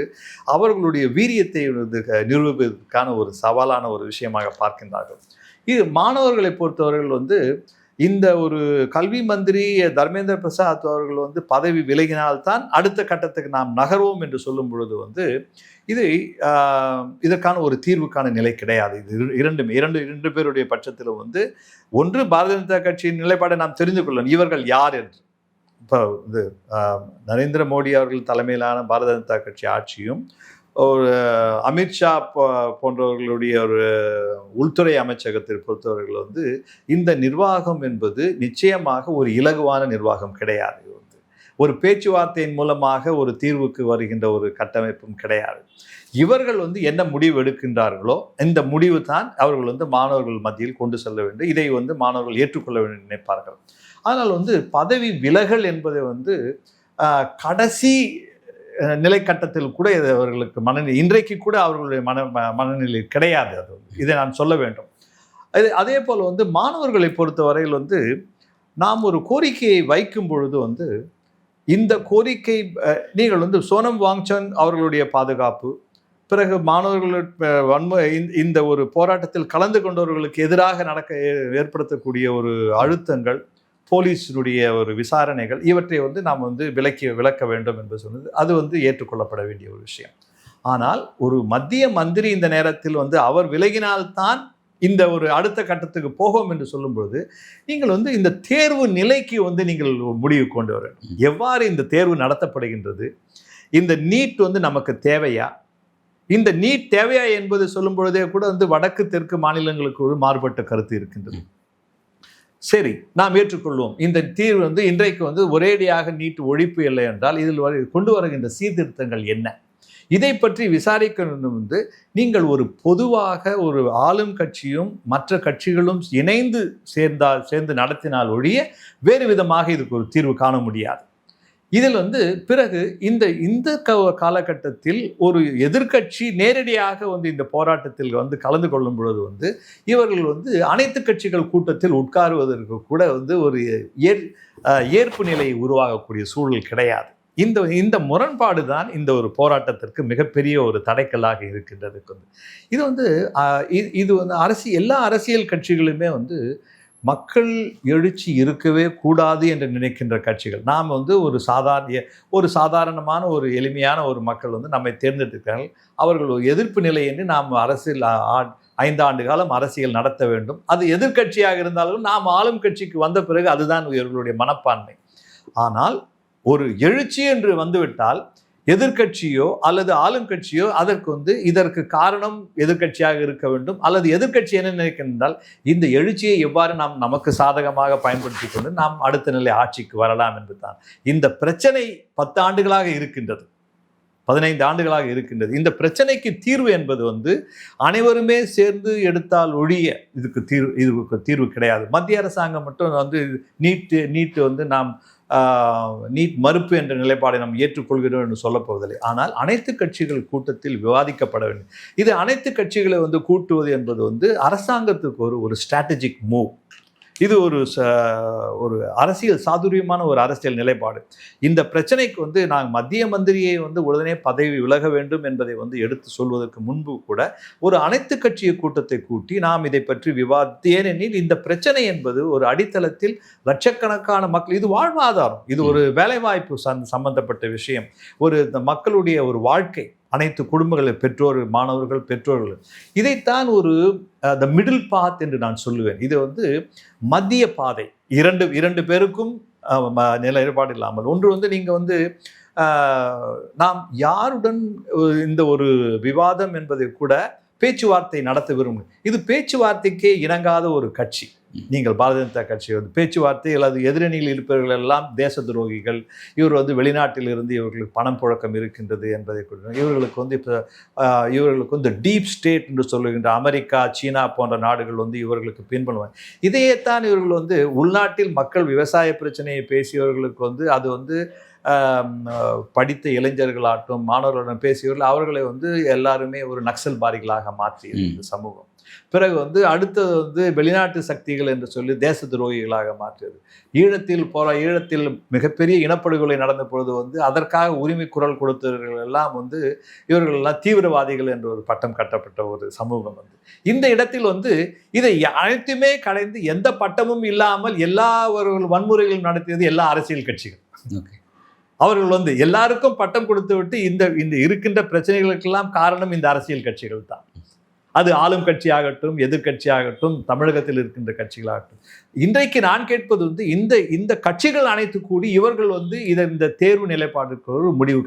அவர்களுடைய வீரியத்தை நிரூபிப்பதற்கான ஒரு சவாலான ஒரு விஷயமாக பார்க்கின்றார்கள். இது மாணவர்களை பொறுத்தவர்கள் வந்து இந்த ஒரு கல்வி மந்திரி தர்மேந்திர பிரசாத் அவர்கள் வந்து பதவி விலகினால்தான் அடுத்த கட்டத்துக்கு நாம் நகர்வோம் என்று சொல்லும் பொழுது வந்து இதற்கான ஒரு தீர்வுக்கான நிலை கிடையாது. இது இரண்டு பேருடைய பட்சத்தில் வந்து ஒன்று பாரதிய ஜனதா கட்சியின் நிலைப்பாடை நாம் தெரிந்து கொள்ளணும், இவர்கள் யார் என்று. இப்போ நரேந்திர மோடி அவர்கள் தலைமையிலான பாரதிய ஜனதா கட்சி ஆட்சியும் ஒரு அமித்ஷா போன்றவர்களுடைய ஒரு உள்துறை அமைச்சகத்தை பொறுத்தவர்கள் வந்து இந்த நிர்வாகம் என்பது நிச்சயமாக ஒரு இலகுவான நிர்வாகம் கிடையாது. ஒரு பேச்சுவார்த்தையின் மூலமாக ஒரு தீர்வுக்கு வருகின்ற ஒரு கட்டமைப்பும் கிடையாது. இவர்கள் வந்து என்ன முடிவு எடுக்கின்றார்களோ இந்த முடிவு தான் அவர்கள் வந்து மாணவர்கள் மத்தியில் கொண்டு செல்ல வேண்டும். இதை வந்து மாணவர்கள் ஏற்றுக்கொள்ள வேண்டும் நினைப்பார்கள். ஆனால் வந்து பதவி விலகல் என்பதை வந்து கடைசி நிலைக்கட்டத்தில் கூட இது அவர்களுக்கு இன்றைக்கு கூட அவர்களுடைய மனநிலை கிடையாது. அது இதை நான் சொல்ல வேண்டும். அதே போல் வந்து மாணவர்களை பொறுத்தவரையில் வந்து நாம் ஒரு கோரிக்கையை வைக்கும் பொழுது வந்து இந்த கோரிக்கை நீங்கள் வந்து சோனம் வாங்சங் அவர்களுடைய பாதுகாப்பு, பிறகு மாணவர்கள் இந்த ஒரு போராட்டத்தில் கலந்து கொண்டவர்களுக்கு எதிராக ஏற்படுத்தக்கூடிய ஒரு அழுத்தங்கள், போலீஸினுடைய ஒரு விசாரணைகள், இவற்றை வந்து நாம் வந்து விளக்க வேண்டும் என்று சொன்னது அது வந்து ஏற்றுக்கொள்ளப்பட வேண்டிய ஒரு விஷயம். ஆனால் ஒரு மத்திய மந்திரி இந்த நேரத்தில் வந்து அவர் விலகினால்தான் இந்த ஒரு அடுத்த கட்டத்துக்கு போகும் என்று சொல்லும்பொழுது நீங்கள் வந்து இந்த தேர்வு நிலைக்கு வந்து நீங்கள் முடிவு கொண்டு வர வேண்டும். எவ்வாறு இந்த தேர்வு நடத்தப்படுகின்றது, இந்த நீட் வந்து நமக்கு தேவையா, இந்த நீட் தேவையா என்பது சொல்லும் பொழுதே கூட வந்து வடக்கு தெற்கு மாநிலங்களுக்கு ஒரு மாறுபட்ட கருத்து இருக்கின்றது. சரி, நாம் ஏற்றுக்கொள்வோம். இந்த தீர்வு வந்து இன்றைக்கு வந்து ஒரேடியாக நீட் ஒழிப்பு இல்லை என்றால் இதில் கொண்டு வருகின்ற சீர்திருத்தங்கள் என்ன, இதை பற்றி விசாரிக்கணும். வந்து நீங்கள் ஒரு பொதுவாக ஒரு ஆளும் கட்சியும் மற்ற கட்சிகளும் இணைந்து சேர்ந்து நடத்தினால் ஒழிய வேறு விதமாக இதுக்கு ஒரு தீர்வு காண முடியாது. இதில் வந்து பிறகு இந்த இந்த காலகட்டத்தில் ஒரு எதிர்க்கட்சி நேரடியாக வந்து இந்த போராட்டத்தில் வந்து கலந்து கொள்ளும் பொழுது வந்து இவர்கள் வந்து அனைத்து கட்சிகள் கூட்டத்தில் உட்காருவதற்கு கூட வந்து ஒரு ஏற்பு நிலை உருவாகக்கூடிய சூழல் கிடையாது. இந்த முரண்பாடு தான் இந்த ஒரு போராட்டத்திற்கு மிகப்பெரிய ஒரு தடைக்கல்லாக இருக்கின்றது. இது வந்து இது வந்து எல்லா அரசியல் கட்சிகளுமே வந்து மக்கள் எழுச்சி இருக்கவே கூடாது என்று நினைக்கின்ற கட்சிகள். நாம் வந்து ஒரு சாதாரணமான ஒரு எளிமையான ஒரு மக்கள் வந்து நம்மை தேர்ந்தெடுக்கிறார்கள். அவர்கள் ஒரு எதிர்ப்பு நிலை என்று நாம் அரசியல் 5 ஆண்டு காலம் அரசியல் நடத்த வேண்டும். அது எதிர்க்கட்சியாக இருந்தாலும் நாம் ஆளும் கட்சிக்கு வந்த பிறகு அதுதான் இவர்களுடைய மனப்பான்மை. ஆனால் ஒரு எழுச்சி என்று வந்துவிட்டால் எதிர்க்கட்சியோ அல்லது ஆளும் கட்சியோ அதற்கு வந்து இதற்கு காரணம் எதிர்க்கட்சியாக இருக்க வேண்டும், அல்லது எதிர்க்கட்சி என்ன நினைக்கின்றால் இந்த எழுச்சியை எவ்வாறு நாம் நமக்கு சாதகமாக பயன்படுத்தி கொண்டு நாம் அடுத்த நிலை ஆட்சிக்கு வரலாம் என்பதுதான். இந்த பிரச்சனை 10 ஆண்டுகளாக இருக்கின்றது, 15 ஆண்டுகளாக இருக்கின்றது. இந்த பிரச்சனைக்கு தீர்வு என்பது வந்து அனைவருமே சேர்ந்து எடுத்தால் ஒழிய இதுக்கு தீர்வு கிடையாது. மத்திய அரசாங்கம் மட்டும் வந்து நீட்டு வந்து நாம் நீட் மறுப்பு என்ற நிலைப்பாடை நாம் ஏற்றுக்கொள்கிறோம் என்று சொல்லப் போவதில்லை. ஆனால் அனைத்து கட்சிகள் கூட்டத்தில் விவாதிக்கப்பட வேண்டும். இது அனைத்து கட்சிகளை வந்து கூட்டுவது என்பது வந்து அரசாங்கத்துக்கு ஒரு ஸ்ட்ராட்டஜிக் மூவ். இது ஒரு அரசியல் சாதுரியமான ஒரு அரசியல் நிலைப்பாடு. இந்த பிரச்சனைக்கு வந்து நாங்கள் மத்திய மந்திரியை வந்து உடனே பதவி விலக வேண்டும் என்பதை வந்து எடுத்து சொல்வதற்கு முன்பு கூட ஒரு அனைத்து கட்சிய கூட்டத்தை கூட்டி நாம் இதை பற்றி விவாதித்து, ஏனெனில் இந்த பிரச்சனை என்பது ஒரு அடித்தளத்தில் லட்சக்கணக்கான மக்கள், இது வாழ்வாதாரம், இது ஒரு வேலைவாய்ப்பு சம்பந்தப்பட்ட விஷயம், இந்த மக்களுடைய ஒரு வாழ்க்கை, அனைத்து குடும்பங்கள், பெற்றோர்கள், மாணவர்கள், பெற்றோர்கள், இதைத்தான் ஒரு த மிடில் பாத் என்று நான் சொல்லுவேன். இது வந்து மத்திய பாதை, இரண்டு பேருக்கும் நிலைப்பாடு இல்லாமல். ஒன்று வந்து நீங்கள் வந்து நாம் யாருடன் இந்த ஒரு விவாதம் என்பதை கூட பேச்சுவார்த்தை நடத்த விரும்பும். இது பேச்சுவார்த்தைக்கே இணங்காத ஒரு கட்சி. நீங்கள் பாரதிய ஜனதா கட்சி வந்து பேச்சுவார்த்தை அல்லது எதிரணியில் இருப்பவர்கள் எல்லாம் தேச துரோகிகள், இவர் வந்து வெளிநாட்டில் இருந்து இவர்களுக்கு பணம் புழக்கம் இருக்கின்றது என்பதை இவர்களுக்கு வந்து இப்போ இவர்களுக்கு வந்து டீப் ஸ்டேட் என்று சொல்லுகின்ற அமெரிக்கா, சீனா போன்ற நாடுகள் வந்து இவர்களுக்கு பின்பற்றுவாங்க. இதையேத்தான் இவர்கள் வந்து உள்நாட்டில் மக்கள் விவசாய பிரச்சனையை பேசியவர்களுக்கு வந்து அது வந்து படித்த இளைஞர்களாட்டும் மாணவர்களுடன் பேசியவர்கள் அவர்களை வந்து எல்லாருமே ஒரு நக்சல் பாரிகளாக மாற்றி இந்த சமூகம். பிறகு வந்து அடுத்தது வந்து வெளிநாட்டு சக்திகள் என்று சொல்லி தேச துரோகிகளாக மாற்றியது. ஈழத்தில் மிகப்பெரிய இனப்படுகொலை நடந்த பொழுது வந்து அதற்காக உரிமை குரல் கொடுத்தவர்கள் எல்லாம் வந்து இவர்கள் எல்லாம் தீவிரவாதிகள் என்ற ஒரு பட்டம் கட்டப்பட்ட ஒரு சமூகம் வந்து இந்த இடத்தில் வந்து இதை அனைத்துமே கலைந்து எந்த பட்டமும் இல்லாமல் எல்லா வன்முறைகளும் நடத்தியது எல்லா அரசியல் கட்சிகள். அவர்கள் வந்து எல்லாருக்கும் பட்டம் கொடுத்து விட்டு இந்த இருக்கின்ற பிரச்சனைகளுக்கெல்லாம் காரணம் இந்த அரசியல் கட்சிகள் தான். அது ஆளும் கட்சியாகட்டும், எதிர்கட்சியாகட்டும், தமிழகத்தில் இருக்கின்ற கட்சிகளாகட்டும். இன்றைக்கு நான் கேட்பது வந்து இந்த கட்சிகள் அனைத்து கூடி இவர்கள் வந்து இந்த தேர்வு நிலைப்பாட்டுக்கு ஒரு முடிவு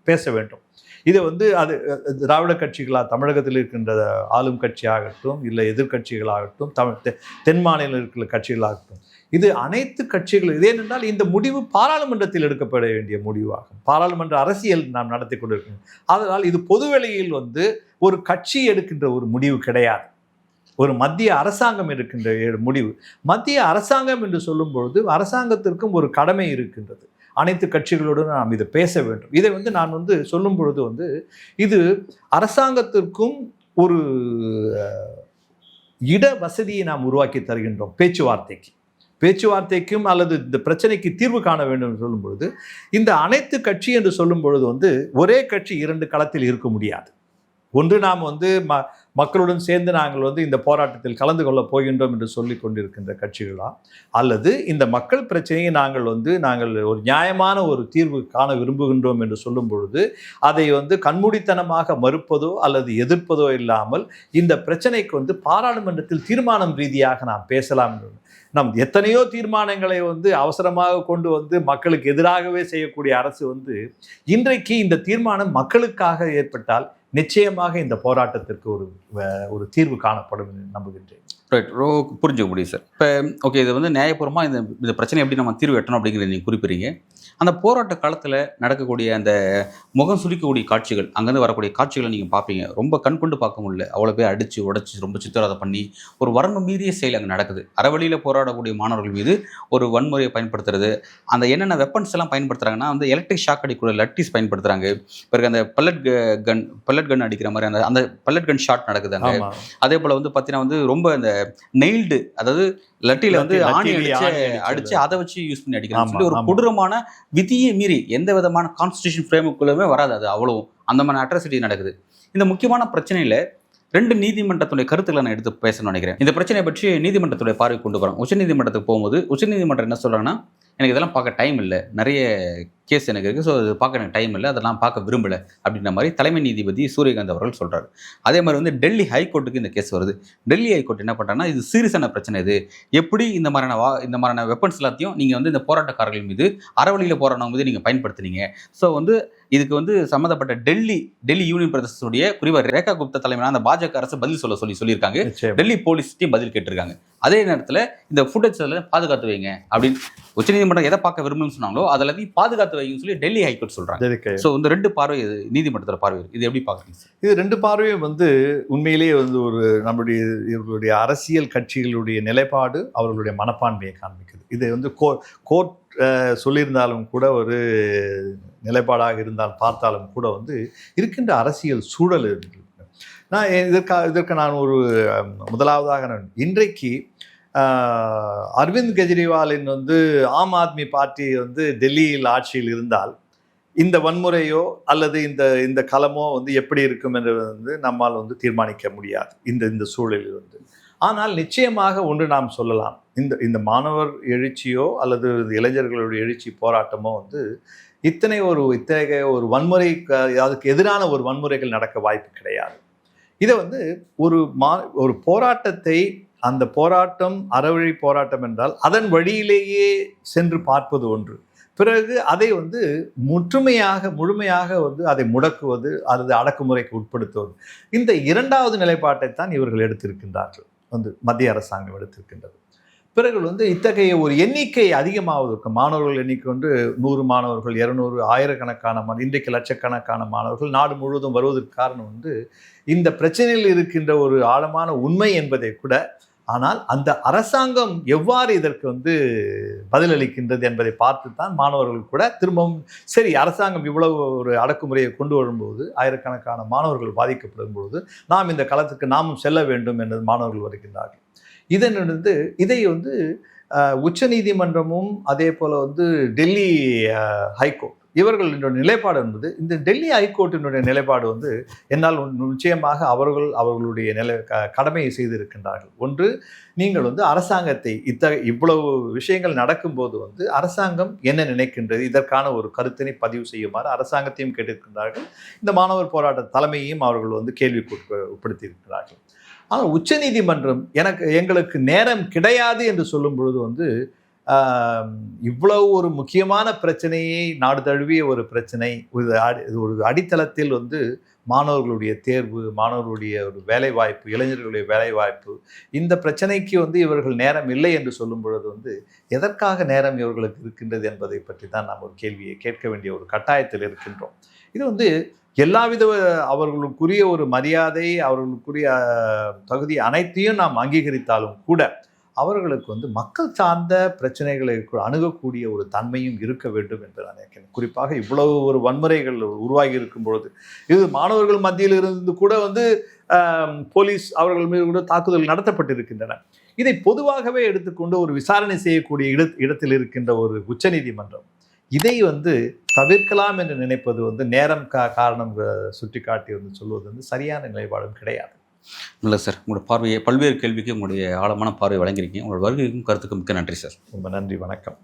பேச வேண்டும். இதை வந்து அது திராவிட தமிழகத்தில் இருக்கின்ற ஆளும் கட்சியாகட்டும், இல்லை எதிர்கட்சிகளாகட்டும், தென் மாநில இருக்கிற கட்சிகளாகட்டும், இது அனைத்து கட்சிகளும். இதேனென்றால் இந்த முடிவு பாராளுமன்றத்தில் எடுக்கப்பட வேண்டிய முடிவாகும். பாராளுமன்ற அரசியல் நாம் நடத்தி கொண்டிருக்கோம். அதனால் இது பொதுவெளியில் வந்து ஒரு கட்சி எடுக்கின்ற ஒரு முடிவு கிடையாது, ஒரு மத்திய அரசாங்கம் எடுக்கின்ற முடிவு. மத்திய அரசாங்கம் என்று சொல்லும் பொழுது அரசாங்கத்திற்கும் ஒரு கடமை இருக்கின்றது. அனைத்து கட்சிகளோடு நாம் இதை பேச வேண்டும். இதை வந்து நான் வந்து சொல்லும் பொழுது வந்து இது அரசாங்கத்திற்கும் ஒரு இட வசதியை நாம் உருவாக்கி தருகின்றோம். பேச்சுவார்த்தைக்கும் அல்லது இந்த பிரச்சனைக்கு தீர்வு காண வேண்டும் என்று சொல்லும் பொழுது இந்த அனைத்து கட்சி என்று சொல்லும் பொழுது வந்து ஒரே கட்சி 2 களத்தில் இருக்க முடியாது. ஒன்று நாம் வந்து மக்களுடன் சேர்ந்து நாங்கள் வந்து இந்த போராட்டத்தில் கலந்து கொள்ளப் போகின்றோம் என்று சொல்லி கொண்டிருக்கின்ற கட்சிகளா, அல்லது இந்த மக்கள் பிரச்சனையை நாங்கள் ஒரு நியாயமான ஒரு தீர்வு காண விரும்புகின்றோம் என்று சொல்லும் பொழுது அதை வந்து கண்மூடித்தனமாக மறுப்பதோ அல்லது எதிர்ப்பதோ இல்லாமல் இந்த பிரச்சனைக்கு வந்து பாராளுமன்றத்தில் தீர்மானம் ரீதியாக நாம் பேசலாம். நம் எத்தனையோ தீர்மானங்களை வந்து அவசரமாக கொண்டு வந்து மக்களுக்கு எதிராகவே செய்யக்கூடிய அரசு வந்து இன்றைக்கு இந்த தீர்மானம் மக்களுக்காக ஏற்பட்டால் நிச்சயமாக இந்த போராட்டத்திற்கு ஒரு தீர்வு காணப்படும் என்று நம்புகின்றேன். ரைட். புரிஞ்சுக்க முடியும் சார். இப்போ ஓகே, இது வந்து நியாயபூர்வமாக இந்த பிரச்சனை எப்படி நம்ம தீர்வு எட்டணும் அப்படிங்கிறத நீங்கள் குறிப்பிடுறீங்க. அந்த போராட்ட காலத்தில் நடக்கக்கூடிய அந்த முகம் சுளிக்கக்கூடிய காட்சிகள், அங்கேருந்து வரக்கூடிய காட்சிகளை நீங்கள் பார்ப்பீங்க. ரொம்ப கண் கொண்டு பார்க்க முடியல. அவ்வளோ பேர் அடித்து உடச்சி ரொம்ப சித்திரவதை பண்ணி ஒரு வரம்பு மீறிய செயல் அங்கே நடக்குது. அறவழியில் போராடக்கூடிய மாணவர்கள் மீது ஒரு வன்முறையை பயன்படுத்துறது, அந்த என்னென்ன வெப்பன்ஸ் எல்லாம் பயன்படுத்துகிறாங்கன்னா வந்து எலக்ட்ரிக் ஷாக் அடிக்கூடிய லட்டிஸ் பயன்படுத்துகிறாங்க. பிறகு அந்த பல்லட் கன் அடிக்கிற மாதிரி அந்த பல்லட் கன் ஷாட் நடக்குது அங்கே. அதே போல் வந்து பார்த்தீங்கன்னா வந்து ரொம்ப அந்த நெயில்டு, அதாவது லட்டியில் வந்து ஆணி அடிச்சு அதை வச்சு யூஸ் பண்ணி அடிக்கிறாங்க சொல்லி ஒரு கொடூரமான விதியை மீறி எந்த விதமான கான்ஸ்டிடியூஷன் ஃப்ரேமுக்குள்ளே வராது. அது அவ்வளவும் அந்த மாதிரி அட்ராசிட்டி நடக்குது. இந்த முக்கியமான பிரச்சனையில் 2 நீதிமன்றத்துடைய கருத்துக்களை நான் எடுத்து பேசணும்னு நினைக்கிறேன். இந்த பிரச்சனையை பற்றி நீதிமன்றத்துடைய பார்வை கொண்டு போகிறோம். உச்சநீதிமன்றத்துக்கு போகும்போது உச்சநீதிமன்றம் என்ன சொல்கிறாங்கன்னா, எனக்கு இதெல்லாம் பார்க்க டைம் இல்லை, நிறைய கேஸ் எனக்கு இருக்குது, ஸோ அது பார்க்க எனக்கு டைம் இல்லை, அதெல்லாம் பார்க்க விரும்பலை அப்படின்ற மாதிரி தலைமை நீதிபதி சூரியகாந்த் அவர்கள் சொல்கிறார். அதே மாதிரி வந்து டெல்லி ஹைகோர்ட்டுக்கு இந்த கேஸ் வருது. டெல்லி ஹைகோர்ட் என்ன பண்ணுறாங்கன்னா, இது சீரியஸான பிரச்சனை, இது எப்படி இந்த மாதிரியான வெப்பன்ஸ் எல்லாத்தையும் நீங்கள் வந்து இந்த போராட்டக்காரர்கள் மீது அறவழியில் போராட்டம் மீது நீங்கள் பயன்படுத்துனீங்க. ஸோ வந்து இதுக்கு வந்து சம்மந்தப்பட்ட டெல்லி யூனியன் பிரதேசத்துடைய குறிப்பாக ரேகா குப்தா தலைமையிலான அந்த பாஜக அரசு பதில் சொல்லியிருக்காங்க. டெல்லி போலீஸ்டையும் பதில் கேட்டிருக்காங்க. அதே நேரத்தில் இந்த ஃபுட்டேஜ் பாதுகாத்து வைங்க அப்படின்னு உச்சநீதிமன்றம் எதை பார்க்க விரும்புன்னு சொன்னாங்களோ அதில் பாதுகாத்து வைங்கன்னு சொல்லி டெல்லி ஹைகோர்ட் சொல்கிறாங்க. ஸோ இந்த 2 பார்வை நீதிமன்றத்தில் பார்வை இது எப்படி பார்க்குறீங்க? இது 2 பார்வையும் வந்து உண்மையிலேயே வந்து ஒரு இவர்களுடைய அரசியல் கட்சிகளுடைய நிலைப்பாடு, அவர்களுடைய மனப்பான்மையை காண்பிக்குது. இது வந்து கோர்ட் சொல்லியிருந்தாலும் கூட, ஒரு நிலைப்பாடாக இருந்தால் பார்த்தாலும் கூட வந்து இருக்கின்ற அரசியல் சூழல் இருக்கு. நான் இதற்கு நான் ஒரு முதலாவதாக இன்றைக்கு அரவிந்த் கெஜ்ரிவாலின் வந்து ஆம் ஆத்மி பார்ட்டி வந்து டெல்லியில் ஆட்சியில் இருந்தால் இந்த வன்முறையோ அல்லது இந்த களமோ வந்து எப்படி இருக்கும் என்று வந்து நம்மால் வந்து தீர்மானிக்க முடியாது இந்த சூழலில் வந்து. ஆனால் நிச்சயமாக ஒன்று நாம் சொல்லலாம், இந்த மாணவர் எழுச்சியோ அல்லது இளைஞர்களுடைய எழுச்சி போராட்டமோ வந்து இத்தகைய ஒரு வன்முறை, அதுக்கு எதிரான ஒரு வன்முறைகள் நடக்க வாய்ப்பு கிடையாது. இதை வந்து ஒரு போராட்டத்தை, அந்த போராட்டம் அறவழி போராட்டம் என்றால் அதன் வழியிலேயே சென்று பார்ப்பது ஒன்று, பிறகு அதை வந்து முழுமையாக வந்து அதை முடக்குவது அல்லது அடக்குமுறைக்கு உட்படுத்துவது, இந்த 2வது நிலைப்பாட்டை தான் இவர்கள் எடுத்திருக்கின்றார்கள், வந்து மத்திய அரசாங்கம் எடுத்திருக்கின்றது. பிறகு வந்து இத்தகைய ஒரு எண்ணிக்கை அதிகமாவதற்கு, மாணவர்கள் எண்ணிக்கை வந்து 100 மாணவர்கள், 200, ஆயிரக்கணக்கான இன்றைக்கு லட்சக்கணக்கான மாணவர்கள் நாடு முழுவதும் வருவதற்கு காரணம் வந்து இந்த பிரச்சனையில் இருக்கின்ற ஒரு ஆழமான உண்மை என்பதை கூட, ஆனால் அந்த அரசாங்கம் எவ்வாறு இதற்கு வந்து பதிலளிக்கின்றது என்பதை பார்த்து தான் மாணவர்கள் கூட திரும்பவும் சரி, அரசாங்கம் இவ்வளவு ஒரு அடக்குமுறையை கொண்டு வரும்போது, ஆயிரக்கணக்கான மாணவர்கள் பாதிக்கப்படும் பொழுது நாம் இந்த களத்துக்கு நாமும் செல்ல வேண்டும் என்று மாணவர்கள் வருகின்றார்கள். இதை வந்து உச்ச நீதிமன்றமும் அதே போல் வந்து டெல்லி ஹைகோர்ட் இவர்களுடைய நிலைப்பாடு என்பது, இந்த டெல்லி ஹைகோர்ட்டினுடைய நிலைப்பாடு வந்து என்னால் நிச்சயமாக அவர்களுடைய கடமையை செய்திருக்கின்றார்கள். ஒன்று, நீங்கள் வந்து அரசாங்கத்தை இவ்வளவு விஷயங்கள் நடக்கும்போது வந்து அரசாங்கம் என்ன நினைக்கின்றது, இதற்கான ஒரு கருத்தினை பதிவு செய்யுமாறு அரசாங்கத்தையும் கேட்டிருக்கின்றார்கள். இந்த மாணவர் போராட்ட தலைமையையும் அவர்கள் வந்து கேள்விக்கு உட்படுத்தியிருக்கிறார்கள். ஆனால் உச்ச நீதிமன்றம் எங்களுக்கு நேரம் கிடையாது என்று சொல்லும் பொழுது வந்து இவ்வளவு ஒரு முக்கியமான பிரச்சனையை, நாடு தழுவிய ஒரு பிரச்சனை, ஒரு அடித்தளத்தில் வந்து மாணவர்களுடைய தேர்வு, மாணவர்களுடைய ஒரு வேலைவாய்ப்பு, இளைஞர்களுடைய வேலைவாய்ப்பு, இந்த பிரச்சனைக்கு வந்து இவர்கள் நேரம் இல்லை என்று சொல்லும் பொழுது வந்து எதற்காக நேரம் இவர்களுக்கு இருக்கின்றது என்பதை பற்றி தான் நாம் ஒரு கேள்வியை கேட்க வேண்டிய ஒரு கட்டாயத்தில் இருக்கின்றோம். இது வந்து எல்லாவித அவர்களுக்குரிய ஒரு மரியாதை, அவர்களுக்குரிய தகுதி அனைத்தையும் நாம் அங்கீகரித்தாலும் கூட அவர்களுக்கு வந்து மக்கள் சார்ந்த பிரச்சனைகளை அணுகக்கூடிய ஒரு தன்மையும் இருக்க வேண்டும் என்று நான் நினைக்கிறேன். குறிப்பாக இவ்வளவு ஒரு வன்முறைகள் உருவாகி இருக்கும் பொழுது, இது மாணவர்கள் மத்தியில் இருந்து கூட வந்து போலீஸ் அவர்கள் மீது கூட தாக்குதல் நடத்தப்பட்டிருக்கின்றன. இதை பொதுவாகவே எடுத்துக்கொண்டு ஒரு விசாரணை செய்யக்கூடிய இடத்தில் இருக்கின்ற ஒரு உச்சநீதிமன்றம் இதை வந்து தவிர்க்கலாம் என்று நினைப்பது வந்து நேரம் காரணம் சுட்டி காட்டி வந்து சொல்வது வந்து சரியான நிலைப்பாடும் கிடையாது. இல்லை சார், உங்களோட பார்வையை பல்வேறு கேள்விக்கு உங்களுடைய ஆழமான பார்வை வழங்கியிருக்கீங்க. உங்களோட வருகைக்கும் கருத்துக்கும் மிக்க நன்றி சார். ரொம்ப நன்றி, வணக்கம்.